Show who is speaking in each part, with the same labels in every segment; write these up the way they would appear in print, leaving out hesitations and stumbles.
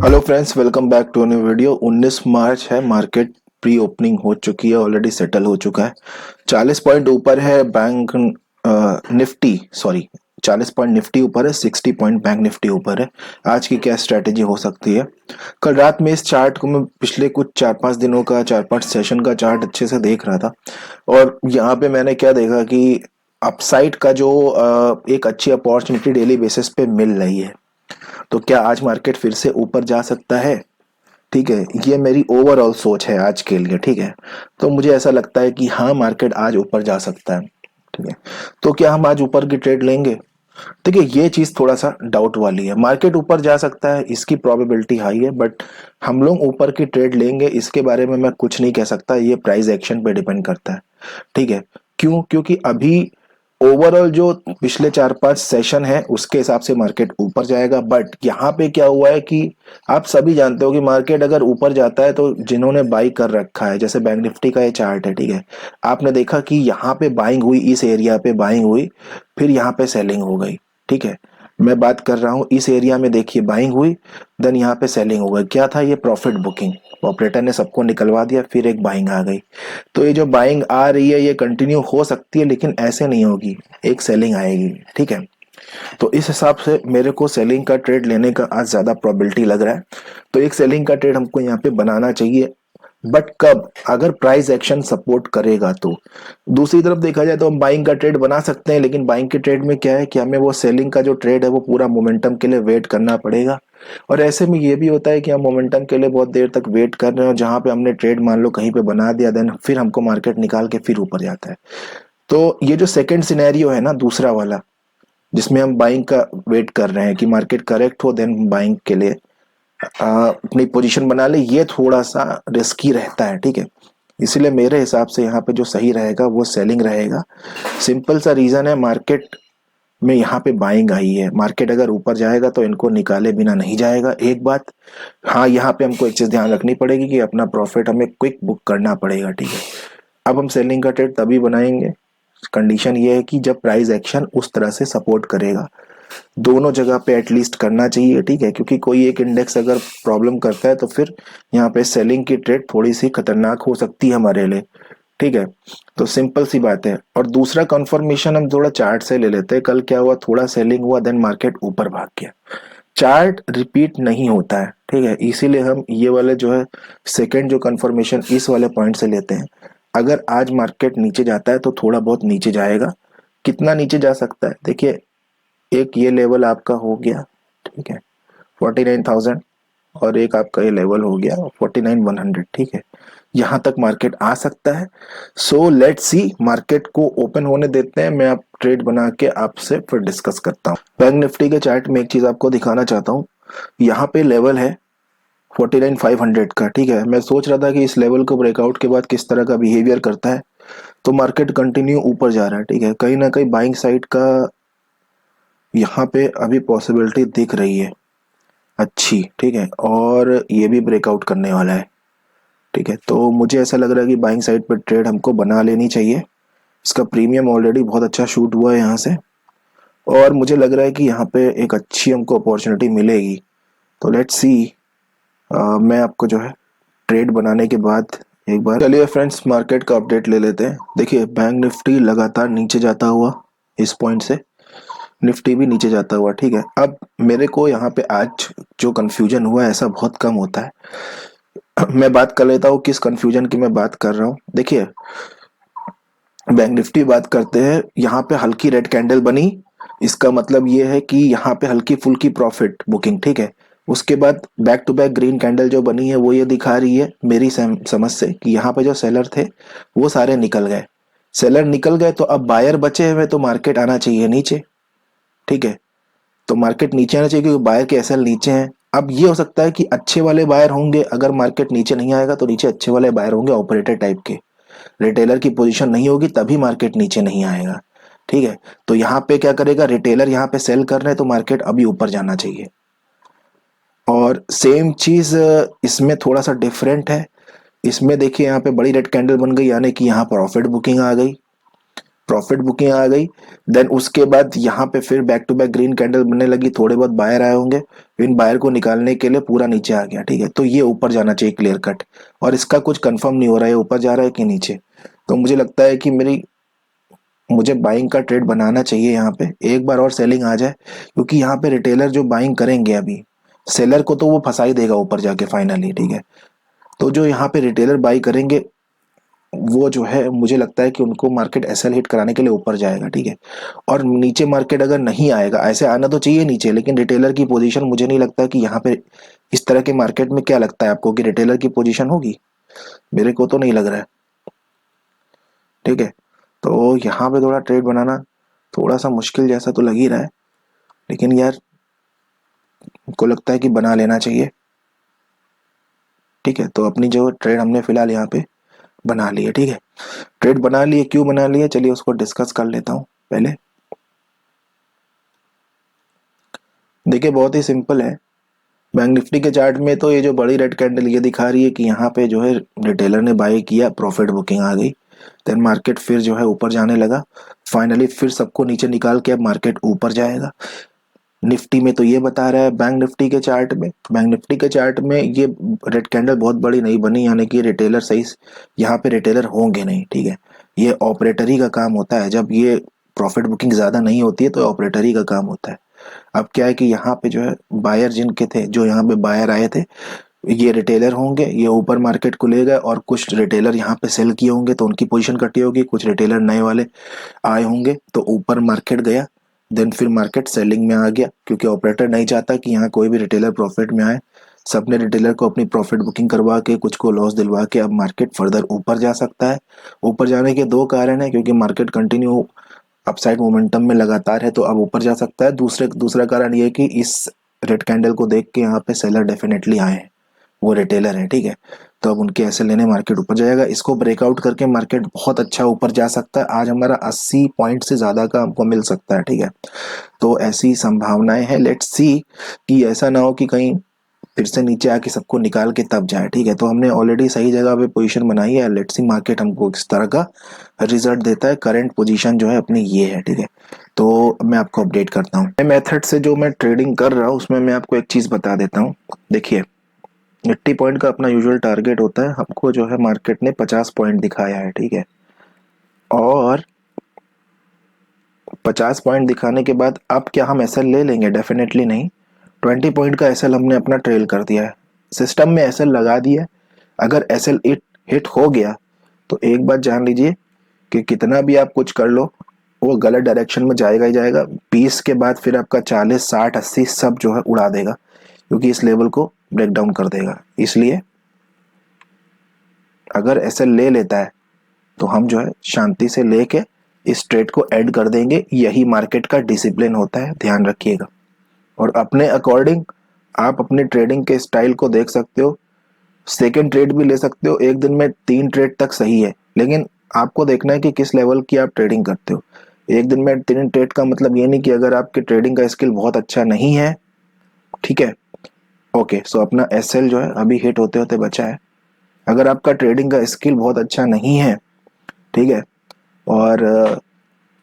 Speaker 1: Hello friends, welcome back to new video. 19 March है, market pre opening हो चुकी है, ऑलरेडी सेटल हो चुका है। 40 पॉइंट ऊपर है bank Nifty, sorry 40 point Nifty ऊपर है, 60 पॉइंट बैंक निफ्टी ऊपर है। आज की क्या स्ट्रैटेजी हो सकती है? कल रात में इस चार्ट को मैं पिछले कुछ 4-5 दिनों का 4-5 सेशन का चार्ट अच्छे से देख रहा था, और यहाँ पे मैंने क्या देखा कि अपसाइड का जो एक अच्छी अपॉर्चुनिटी डेली बेसिस पे मिल रही है। तो क्या आज मार्केट फिर से ऊपर जा सकता है? ठीक है, ये मेरी ओवरऑल सोच है आज के लिए। ठीक है, तो मुझे ऐसा लगता है कि हाँ, मार्केट आज ऊपर जा सकता है। ठीक है, तो क्या हम आज ऊपर की ट्रेड लेंगे? देखिए, ये चीज थोड़ा सा डाउट वाली है। मार्केट ऊपर जा सकता है, इसकी प्रोबेबिलिटी हाई है, बट हम लोग ऊपर की ट्रेड लेंगे इसके बारे में मैं कुछ नहीं कह सकता। ये प्राइस एक्शन पे डिपेंड करता है। ठीक है, क्यों? क्योंकि अभी ओवरऑल जो पिछले 4-5 सेशन है उसके हिसाब से मार्केट ऊपर जाएगा, बट यहाँ पे क्या हुआ है कि आप सभी जानते हो कि मार्केट अगर ऊपर जाता है तो जिन्होंने बाई कर रखा है, जैसे बैंक निफ्टी का ये चार्ट है, ठीक है, आपने देखा कि यहाँ पे बाइंग हुई, इस एरिया पे बाइंग हुई, फिर यहाँ पे सेलिंग हो गई। ठीक है, मैं बात कर रहा हूँ इस एरिया में, देखिए बाइंग हुई, देन यहाँ पे सेलिंग हो गई। क्या था ये? Profit booking. ऑपरेटर ने सबको निकलवा दिया, फिर एक बाइंग आ गई। तो ये जो बाइंग आ रही है ये कंटिन्यू हो सकती है, लेकिन ऐसे नहीं होगी, एक सेलिंग आएगी। ठीक है, तो इस हिसाब से मेरे को सेलिंग का ट्रेड लेने का आज ज्यादा प्रोबेबिलिटी लग रहा है। तो एक सेलिंग का ट्रेड हमको यहाँ पे बनाना चाहिए, बट कब? अगर प्राइस एक्शन सपोर्ट करेगा तो। दूसरी तरफ देखा जाए तो हम बाइंग का ट्रेड बना सकते हैं, लेकिन बाइंग के ट्रेड में क्या है कि हमें वो सेलिंग का जो ट्रेड है वो पूरा मोमेंटम के लिए वेट करना पड़ेगा। और ऐसे में ये भी होता है कि हम मोमेंटम के लिए बहुत देर तक वेट कर रहे हो, जहां पे हमने ट्रेड मान लो कहीं पे बना दिया, देन फिर हमको मार्केट निकाल के फिर ऊपर जाता है। तो ये जो सेकंड सिनेरियो है ना, दूसरा वाला, जिसमें हम बाइंग का वेट कर रहे हैं कि मार्केट करेक्ट हो, देन बाइंग के लिए अपनी पोजीशन बना ले, ये थोड़ा सा रिस्की रहता है। ठीक है, इसलिए मेरे हिसाब से यहाँ पे जो सही रहेगा वो सेलिंग रहेगा। सिंपल सा रीजन है, मार्केट में यहाँ पे बाइंग आई है, मार्केट अगर ऊपर जाएगा तो इनको निकाले बिना नहीं जाएगा। एक बात, हाँ, यहाँ पे हमको एक चीज ध्यान रखनी पड़ेगी कि अपना प्रॉफिट हमें क्विक बुक करना पड़ेगा। ठीक है, अब हम सेलिंग का ट्रेड तभी बनाएंगे, कंडीशन ये है कि जब प्राइस एक्शन उस तरह से सपोर्ट करेगा। दोनों जगह पे एटलीस्ट करना चाहिए। ठीक है, क्योंकि कोई एक इंडेक्स अगर प्रॉब्लम करता है तो फिर यहाँ पे सेलिंग की ट्रेड थोड़ी सी खतरनाक हो सकती है हमारे लिए। ठीक है, तो सिंपल सी बात है। और दूसरा कंफर्मेशन हम थोड़ा चार्ट से ले लेते हैं। कल क्या हुआ? थोड़ा सेलिंग हुआ, देन मार्केट ऊपर भाग गया। चार्ट रिपीट नहीं होता है, ठीक है, इसीलिए हम ये वाले जो है सेकंड जो कंफर्मेशन इस वाले पॉइंट से लेते हैं। अगर आज मार्केट नीचे जाता है तो थोड़ा बहुत नीचे जाएगा। कितना नीचे जा सकता है? देखिए, एक ये लेवल आपका हो गया, ठीक है, 49,000, और एक आपका ये लेवल हो गया 49,100। ठीक है, यहां तक मार्केट आ सकता है। सो लेट्स सी, मार्केट को ओपन होने देते हैं, मैं आप ट्रेड बना के आपसे फिर डिस्कस करता हूँ। बैंक निफ्टी के चार्ट में एक चीज आपको दिखाना चाहता हूँ। यहाँ पे लेवल है 49,500 का। ठीक है, मैं सोच रहा था कि इस लेवल को ब्रेकआउट के बाद किस तरह का बिहेवियर करता है। तो मार्केट कंटिन्यू ऊपर जा रहा है। ठीक है, कहीं ना कहीं बाइंग साइड का यहाँ पे अभी पॉसिबिलिटी दिख रही है अच्छी। ठीक है, और ये भी ब्रेकआउट करने वाला है। ठीक है, तो मुझे ऐसा लग रहा है कि बाइंग साइड पर ट्रेड हमको बना लेनी चाहिए। इसका प्रीमियम ऑलरेडी बहुत अच्छा शूट हुआ है यहाँ से, और मुझे लग रहा है कि यहाँ पे एक अच्छी हमको अपॉर्चुनिटी मिलेगी। तो लेट्स सी, मैं आपको जो है ट्रेड बनाने के बाद एक बार, चलिए फ्रेंड्स, मार्केट का अपडेट ले लेते हैं। देखिए, बैंक निफ्टी लगातार नीचे जाता हुआ इस पॉइंट से, निफ्टी भी नीचे जाता हुआ। ठीक है, अब मेरे को यहाँ पे आज जो कंफ्यूजन हुआ है ऐसा बहुत कम होता है। मैं बात कर लेता हूँ किस कंफ्यूजन की मैं बात कर रहा हूँ। देखिए, बैंक निफ्टी बात करते हैं, यहाँ पे हल्की रेड कैंडल बनी, इसका मतलब ये है कि यहाँ पे हल्की फुल्की प्रॉफिट बुकिंग। ठीक है, उसके बाद back to back green candle जो बनी है वो ये दिखा रही है मेरी समझ से कि यहाँ पे जो सेलर थे वो सारे निकल गए। सेलर निकल गए तो अब बायर बचे हुए, तो मार्केट आना चाहिए नीचे। ठीक है, तो मार्केट नीचे आना चाहिए क्योंकि बायर के एसएल नीचे हैं। अब ये हो सकता है कि अच्छे वाले बायर होंगे, अगर मार्केट नीचे नहीं आएगा तो नीचे अच्छे वाले बायर होंगे, ऑपरेटर टाइप के। रिटेलर की पोजीशन नहीं होगी तभी मार्केट नीचे नहीं आएगा। ठीक है, तो यहाँ पे क्या करेगा? रिटेलर यहाँ पे सेल कर रहे हैं तो मार्केट अभी ऊपर जाना चाहिए। और सेम चीज इसमें थोड़ा सा डिफरेंट है। इसमें देखिए, यहाँ पे बड़ी रेड कैंडल बन गई, यानी कि यहाँ प्रॉफिट बुकिंग आ गई। प्रॉफिट बुकिंग आ गई। देन उसके बाद यहाँ पे फिर back to back green candle बनने लगी, थोड़े बहुत बायर आए होंगे, इन बायर को निकालने के लिए पूरा नीचे आ गया, ठीक है। तो ये ऊपर जाना चाहिए क्लियर कट, और इसका कुछ कंफर्म नहीं हो रहा है ऊपर जा रहा है कि नीचे। तो मुझे लगता है कि मुझे बाइंग का ट्रेड बनाना चाहिए यहाँ पे, एक बार और सेलिंग आ जाए, क्योंकि यहाँ पे रिटेलर जो बाइंग करेंगे अभी, सेलर को तो वो फंसा ही देगा ऊपर जाके फाइनली, ठीक है। तो जो यहाँ पे रिटेलर बाई करेंगे, वो जो है मुझे लगता है कि उनको मार्केट एसएल हिट कराने के लिए ऊपर जाएगा, ठीक है। और नीचे मार्केट अगर नहीं आएगा, ऐसे आना तो चाहिए नीचे, लेकिन रिटेलर की पोजीशन मुझे नहीं लगता कि यहाँ पे इस तरह के मार्केट में, क्या लगता है आपको कि रिटेलर की पोजीशन होगी? मेरे को तो नहीं लग रहा है, ठीक है। तो यहाँ पे थोड़ा ट्रेड बनाना थोड़ा सा मुश्किल जैसा तो लग ही रहा है, लेकिन यार को लगता है कि बना लेना चाहिए, ठीक है। तो अपनी जो ट्रेड हमने फिलहाल यहाँ पे बना ली है, ठीक है। ट्रेड बना लिए, क्यों बना लिए, चलिए उसको डिस्कस कर लेता हूँ पहले। देखिए बहुत ही सिंपल है। बैंक निफ्टी के चार्ट में तो ये जो बड़ी रेड कैंडल ये दिखा रही है कि यहाँ पे जो है रिटेलर ने बाय किया, प्रॉफिट बुकिंग आ गई, देन मार्केट फिर जो है ऊपर जाने लगा, फाइनली फिर सबको नीचे निकाल के अब मार्केट ऊपर जाएगा। निफ्टी में तो ये बता रहा है, बैंक निफ्टी के चार्ट में, बैंक निफ्टी के चार्ट में ये रेड कैंडल बहुत बड़ी नहीं बनी, यानी कि रिटेलर सही, यहाँ पे रिटेलर होंगे नहीं, ठीक है। ये ऑपरेटर ही का काम होता है, जब ये प्रॉफिट बुकिंग ज्यादा नहीं होती है तो ऑपरेटर ही का काम होता है। अब क्या है कि यहाँ पे जो है बायर जिनके थे, जो यहाँ पे बायर आए थे, ये रिटेलर होंगे, ये ऊपर मार्केट को ले गए, और कुछ रिटेलर यहाँ पे सेल किए होंगे तो उनकी पोजीशन कटी होगी, कुछ रिटेलर नए वाले आए होंगे तो ऊपर मार्केट गया, देन फिर मार्केट सेलिंग में आ गया, क्योंकि ऑपरेटर नहीं चाहता कि यहाँ कोई भी रिटेलर प्रॉफिट में आए। सबने रिटेलर को अपनी प्रॉफिट बुकिंग करवा के, कुछ को लॉस दिलवा के अब मार्केट फर्दर ऊपर जा सकता है। ऊपर जाने के दो कारण है, क्योंकि मार्केट कंटिन्यू अपसाइड मोमेंटम में लगातार है तो अब ऊपर जा सकता है। दूसरा कारण ये है कि इस रेड कैंडल को देख के यहाँ पे सेलर डेफिनेटली आए हैं, वो रिटेलर है, ठीक है। तो अब उनके ऐसे लेने मार्केट ऊपर जाएगा, इसको ब्रेकआउट करके मार्केट बहुत अच्छा ऊपर जा सकता है। आज हमारा 80 पॉइंट से ज्यादा का हमको मिल सकता है, ठीक है। तो ऐसी संभावनाएं हैं, लेट्स सी कि ऐसा ना हो कि कहीं फिर से नीचे आके सबको निकाल के तब जाए, ठीक है। तो हमने ऑलरेडी सही जगह पे पोजीशन बनाई है, लेट्स सी मार्केट हमको किस तरह का रिजल्ट देता है। करंट पोजीशन जो है अपनी ये है, ठीक है। तो मैं आपको अपडेट करता हूँ मेथड से, जो मैं ट्रेडिंग कर रहा हूँ उसमें मैं आपको एक चीज बता देता हूँ। देखिए 80 पॉइंट का अपना यूजुअल टारगेट होता है, हमको जो है मार्केट ने 50 पॉइंट दिखाया है, ठीक है। और 50 पॉइंट दिखाने के बाद अब क्या हम एसएल ले लेंगे? डेफिनेटली नहीं। 20 पॉइंट का एसएल हमने अपना ट्रेल कर दिया है, सिस्टम में एसएल लगा दिया है। अगर एसएल हिट हो गया तो एक बात जान लीजिए कि कितना भी आप कुछ कर लो, वो गलत डायरेक्शन में जाएगा ही जाएगा। 20 के बाद फिर आपका 40, 60, 80 सब जो है उड़ा देगा, क्योंकि इस लेवल को ब्रेक डाउन कर देगा। इसलिए अगर एसएल ले लेता है तो हम जो है शांति से लेके इस ट्रेड को ऐड कर देंगे, यही मार्केट का डिसिप्लिन होता है, ध्यान रखिएगा। और अपने अकॉर्डिंग आप अपने ट्रेडिंग के स्टाइल को देख सकते हो, सेकेंड ट्रेड भी ले सकते हो, एक दिन में 3 ट्रेड तक सही है, लेकिन आपको देखना है कि किस लेवल की आप ट्रेडिंग करते हो। एक दिन में 3 ट्रेड का मतलब ये नहीं कि अगर आपके ट्रेडिंग का स्किल बहुत अच्छा नहीं है, ठीक है, ओके, सो अपना एसएल जो है अभी हिट होते होते बचा है। अगर आपका ट्रेडिंग का स्किल बहुत अच्छा नहीं है, ठीक है, और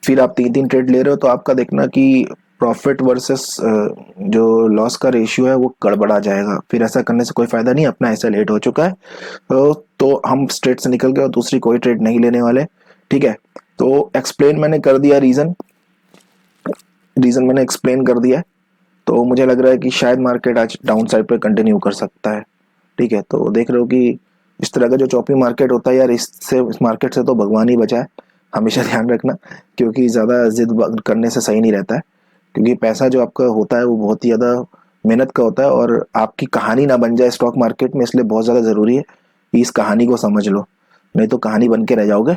Speaker 1: फिर आप 3 ट्रेड ले रहे हो, तो आपका देखना कि प्रॉफिट वर्सेस जो लॉस का रेशियो है वो गड़बड़ा जाएगा। फिर ऐसा करने से कोई फायदा नहीं, अपना ऐसा लेट हो चुका है। तो हम स्ट्रेट से निकल गए और दूसरी कोई ट्रेड नहीं लेने वाले, ठीक है। तो एक्सप्लेन मैंने कर दिया, रीजन मैंने एक्सप्लेन कर दिया है। तो मुझे लग रहा है कि शायद मार्केट आज डाउन साइड पर कंटिन्यू कर सकता है, ठीक है। तो देख रहे हो कि इस तरह का जो चॉपी मार्केट होता है यार, इस मार्केट से तो भगवान ही बचाए, हमेशा ध्यान रखना, क्योंकि ज़्यादा जिद करने से सही नहीं रहता है। क्योंकि पैसा जो आपका होता है वो बहुत ही ज़्यादा मेहनत का होता है, और आपकी कहानी ना बन जाए स्टॉक मार्केट में, इसलिए बहुत ज़्यादा ज़रूरी है कि इस कहानी को समझ लो, नहीं तो कहानी बन के रह जाओगे,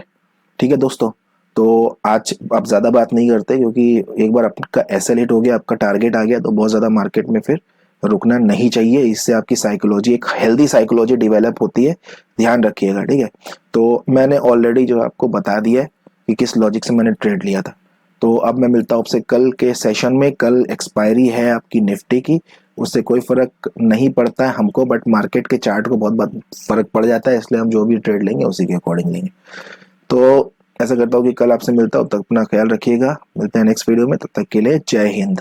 Speaker 1: ठीक है दोस्तों। तो आज आप ज़्यादा बात नहीं करते, क्योंकि एक बार आपका एसएल हिट हो गया, आपका टारगेट आ गया, तो बहुत ज़्यादा मार्केट में फिर रुकना नहीं चाहिए। इससे आपकी साइकोलॉजी, एक हेल्दी साइकोलॉजी डेवलप होती है, ध्यान रखिएगा, ठीक है। तो मैंने ऑलरेडी जो आपको बता दिया है कि किस लॉजिक से मैंने ट्रेड लिया था। तो अब मैं मिलता हूँ आपसे कल के सेशन में। कल एक्सपायरी है आपकी निफ्टी की, उससे कोई फर्क नहीं पड़ता है हमको, बट मार्केट के चार्ट को बहुत फर्क पड़ जाता है, इसलिए हम जो भी ट्रेड लेंगे उसी के अकॉर्डिंग लेंगे। तो ऐसा करता हूँ कि कल आपसे मिलता हूँ, तब तक अपना ख्याल रखिएगा। मिलते हैं नेक्स्ट वीडियो में, तब तक के लिए जय हिंद।